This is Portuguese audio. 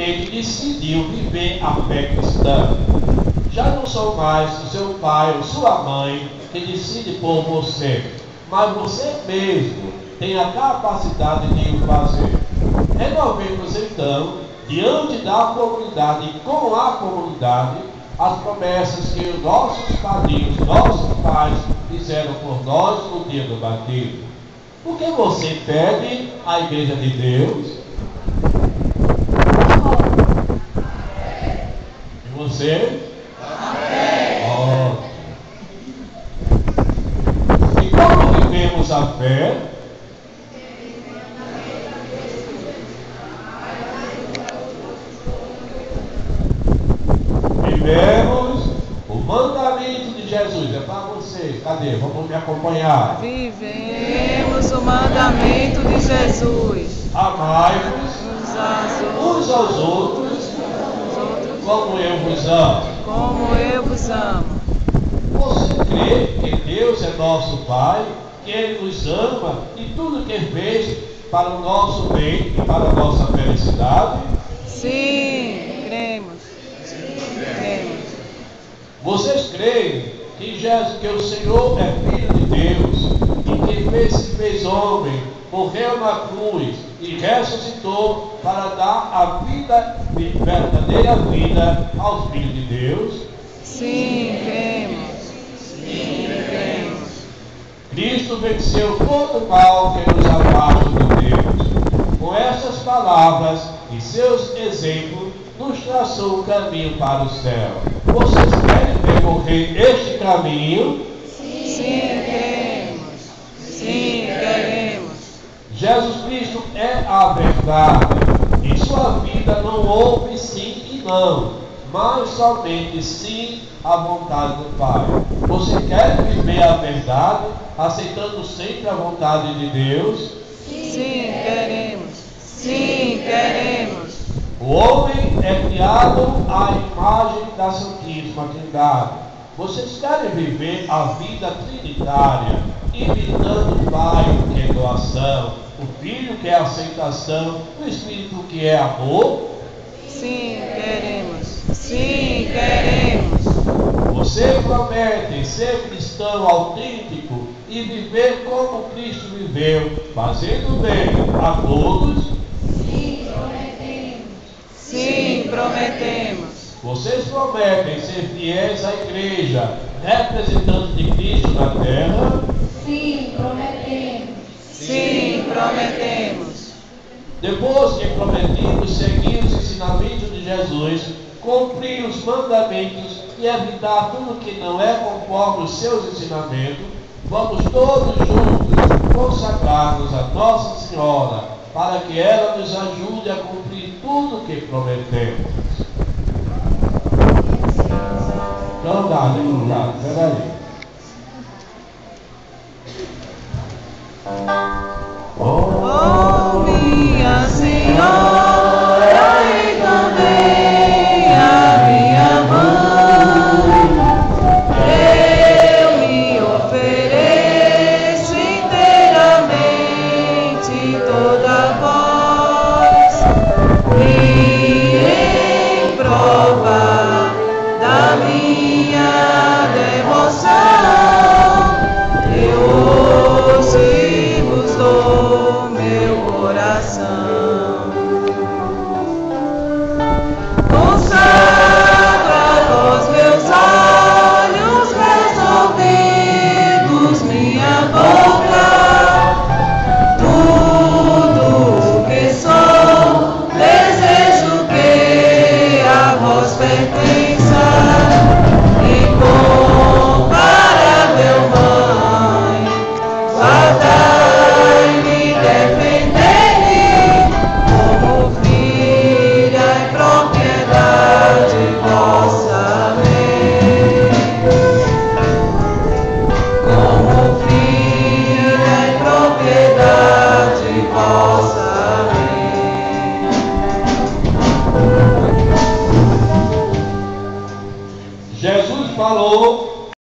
finalmente decidiu viver a fé cristã. Já não são mais o seu pai ou sua mãe que decide por você, mas você mesmo tem a capacidade de o fazer. Renovemos então, diante da comunidade e com a comunidade, as promessas que os nossos padrinhos, nossos pais fizeram por nós no dia do batismo. O que você pede à Igreja de Deus? E você? Ótimo. E como vivemos a fé? Vivemos o mandamento de Jesus. É para vocês. Cadê? Vamos me acompanhar. Vivemos o mandamento de Jesus. Amai-vos uns aos outros como eu vos amo. Como eu vos amo. Você crê que Deus é nosso Pai, que Ele nos ama e tudo que fez para o nosso bem e para a nossa felicidade? Sim, cremos. Cremos. Vocês creem que o Senhor é Filho de Deus e que se fez homem, morreu na cruz e ressuscitou para dar a vida, verdadeira vida aos filhos de Deus? Sim, cremos. Sim, cremos. Cristo venceu todo o mal que nos afasta de Deus. Com essas palavras e seus exemplos, nos traçou o caminho para o céu. Vocês querem percorrer este caminho? Sim, queremos. Sim, queremos. Jesus Cristo é a verdade. Em sua vida não houve sim e não, mas somente sim à vontade do Pai. Você quer viver a verdade, aceitando sempre a vontade de Deus? Sim, queremos. Sim, queremos. O homem é criado à imagem da Santíssima Trindade. Vocês querem viver a vida trinitária, imitando o Pai, que é doação, o Filho, que é aceitação, o Espírito, que é amor? Sim, queremos. Sim, queremos. Você promete ser cristão autêntico e viver como Cristo viveu, fazendo bem a todos? Sim, prometemos. Vocês prometem ser fiéis à Igreja, representantes de Cristo na terra? Sim, prometemos. Sim, prometemos. Depois que prometidos seguir os ensinamentos de Jesus, cumprir os mandamentos e evitar tudo que não é conforme os seus ensinamentos, vamos todos juntos consagrar-nos a Nossa Senhora, para que ela nos ajude a cumprir tudo que prometemos. Então, peraí.